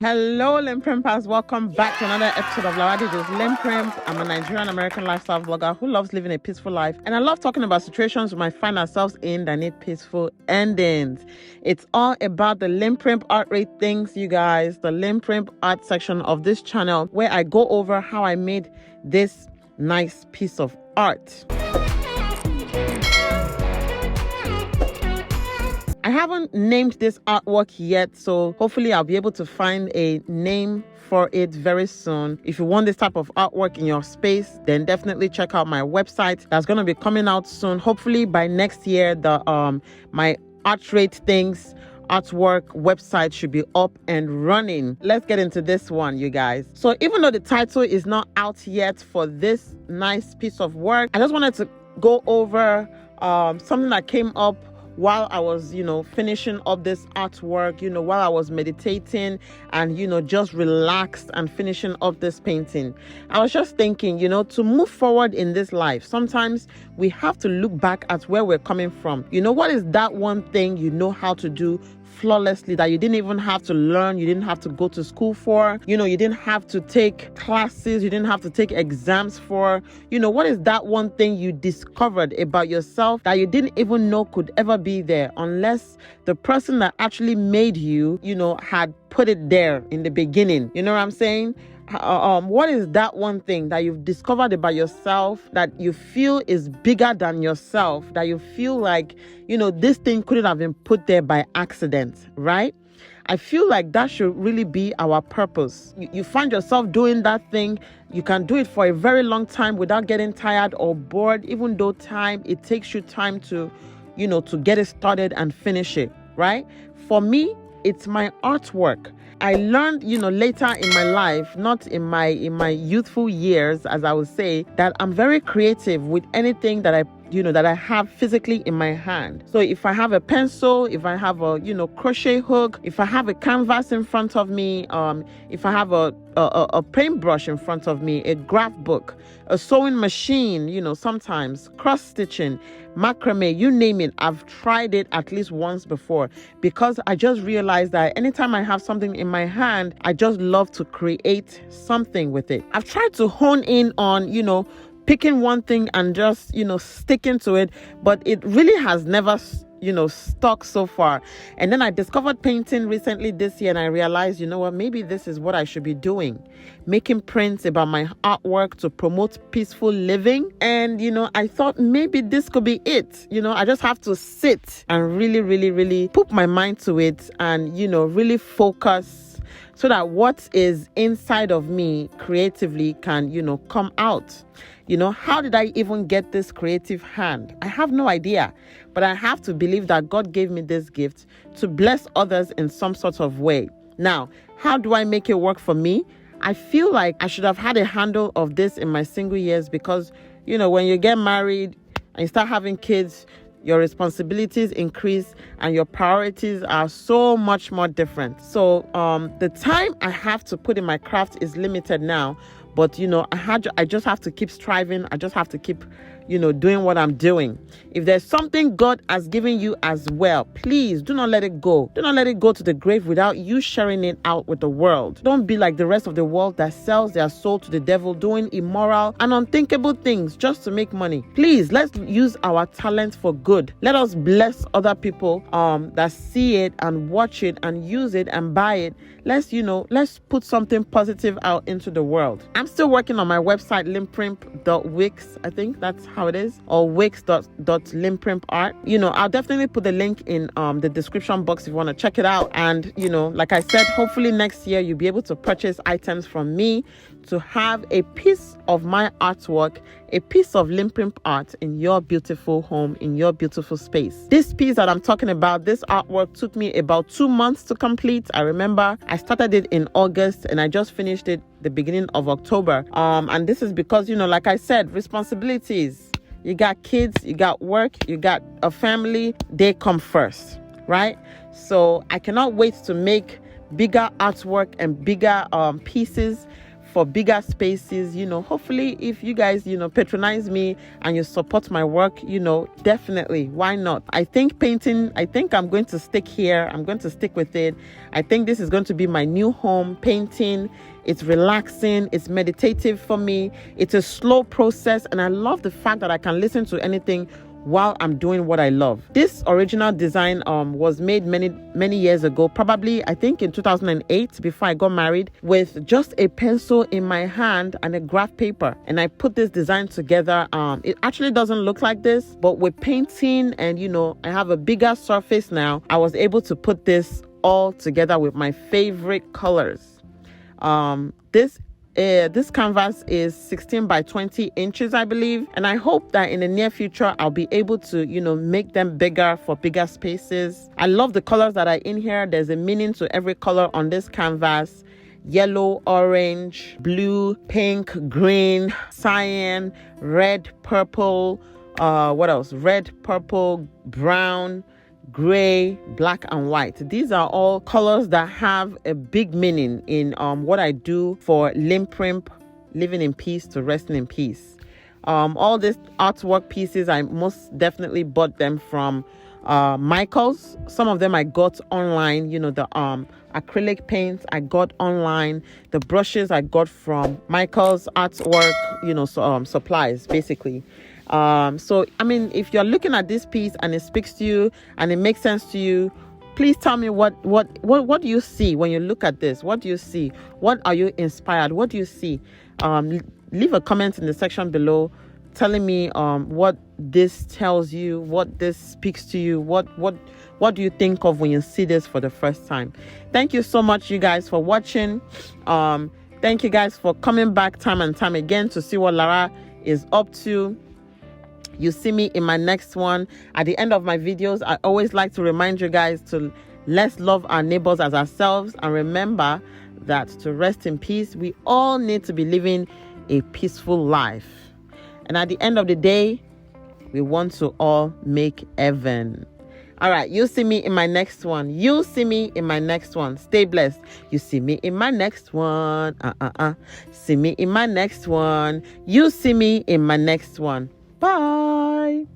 Hello, LinPRimpers. Welcome back to another episode of Laraddiji's LinPRiMP. I'm a Nigerian American lifestyle vlogger who loves living a peaceful life, and I love talking about situations we might find ourselves in that need peaceful endings. It's all about the LinPRiMP art rate things, you guys. The LinPRiMP art section of this channel, where I go over how I made this nice piece of art. I haven't named this artwork yet, so hopefully I'll be able to find a name for it very soon. If you want this type of artwork in your space, then definitely check out my website. That's going to be coming out soon. Hopefully by next year, my art rate things artwork website should be up and running. Let's get into this one, you guys. So even though the title is not out yet for this nice piece of work, I just wanted to go over something that came up while I was, finishing up this artwork, while I was meditating and, just relaxed and finishing up this painting. I was just thinking, to move forward in this life, sometimes we have to look back at where we're coming from. What is that one thing you know how to do flawlessly that you didn't even have to learn, you didn't have to go to school for, you didn't have to take classes, you didn't have to take exams for. What is that one thing you discovered about yourself that you didn't even know could ever be there, unless the person that actually made you, had put it there in the beginning? You know what I'm saying? What is that one thing that you've discovered about yourself that you feel is bigger than yourself, that you feel like, this thing couldn't have been put there by accident, right? I feel like that should really be our purpose. You find yourself doing that thing, you can do it for a very long time without getting tired or bored, even though it takes you time to, to get it started and finish it, right? For me, it's my artwork. I learned, later in my life, not in my youthful years, as I would say, that I'm very creative with anything that I have physically in my hand. So if I have a pencil, if I have a, crochet hook, if I have a canvas in front of me, if I have a paintbrush in front of me, a graph book, a sewing machine, sometimes cross stitching, macrame, you name it, I've tried it at least once before, because I just realized that anytime I have something in my hand, I just love to create something with it. I've tried to hone in on, picking one thing and just, sticking to it, but it really has never stuck so far. And then I discovered painting recently this year, and I realized, maybe this is what I should be doing, making prints about my artwork to promote peaceful living. And I thought maybe this could be it. I just have to sit and really, really, really put my mind to it and really focus, so that what is inside of me creatively can come out. How did I even get this creative hand? I have no idea, but I have to believe that God gave me this gift to bless others in some sort of way. Now, how do I make it work for me? I feel like I should have had a handle of this in my single years, because, when you get married and you start having kids, your responsibilities increase and your priorities are so much more different. So the time I have to put in my craft is limited now. But, I just have to keep striving. I just have to keep, doing what I'm doing. If there's something God has given you as well, please do not let it go. Do not let it go to the grave without you sharing it out with the world. Don't be like the rest of the world that sells their soul to the devil, doing immoral and unthinkable things just to make money. Please, let's use our talent for good. Let us bless other people that see it and watch it and use it and buy it. Let's put something positive out into the world. I'm still working on my website, LinPRiMP.wix. I think that's how it is, or wix.linprimp.art. I'll definitely put the link in the description box if you want to check it out. And like I said, hopefully next year you'll be able to purchase items from me to have a piece of my artwork, a piece of LinPRiMP art in your beautiful home, in your beautiful space. This piece that I'm talking about, this artwork took me about 2 months to complete. I remember I started it in August and I just finished it the beginning of October. And this is because, like I said, responsibilities. You got kids, you got work, you got a family, they come first, right? So I cannot wait to make bigger artwork and bigger pieces for bigger spaces, hopefully if you guys, patronize me and you support my work, definitely, why not? I think painting, I'm going to stick here. I'm going to stick with it. I think this is going to be my new home, painting. It's relaxing. It's meditative for me. It's a slow process. And I love the fact that I can listen to anything while I'm doing what I love. This original design was made many years ago, probably I think in 2008, before I got married, with just a pencil in my hand and a graph paper. And I put this design together. It actually doesn't look like this, but with painting and I have a bigger surface now, I was able to put this all together with my favorite colors. This canvas is 16 by 20 inches, I believe. And I hope that in the near future, I'll be able to, make them bigger for bigger spaces. I love the colors that are in here. There's a meaning to every color on this canvas. Yellow, orange, blue, pink, green, cyan, red, purple, what else? Red, purple, brown, gray, black, and white. These are all colors that have a big meaning in what I do for LinPRinP, living in peace to resting in peace. All these artwork pieces, I most definitely bought them from Michael's. Some of them I got online, the acrylic paints I got online. The brushes I got from Michael's artwork, supplies basically. So I mean, if you're looking at this piece and it speaks to you and it makes sense to you, please tell me what do you see when you look at this? What do you see? What are you inspired? What do you see? Leave a comment in the section below telling me what this tells you, what this speaks to you, what do you think of when you see this for the first time? Thank you so much, you guys, for watching. Thank you guys for coming back time and time again to see what Lara is up to. You see me in my next one. At the end of my videos, I always like to remind you guys to let's love our neighbors as ourselves, and remember that to rest in peace, we all need to be living a peaceful life. And at the end of the day, we want to all make heaven. All right, you see me in my next one. You see me in my next one. Stay blessed. You see me in my next one. See me in my next one. You see me in my next one. Bye.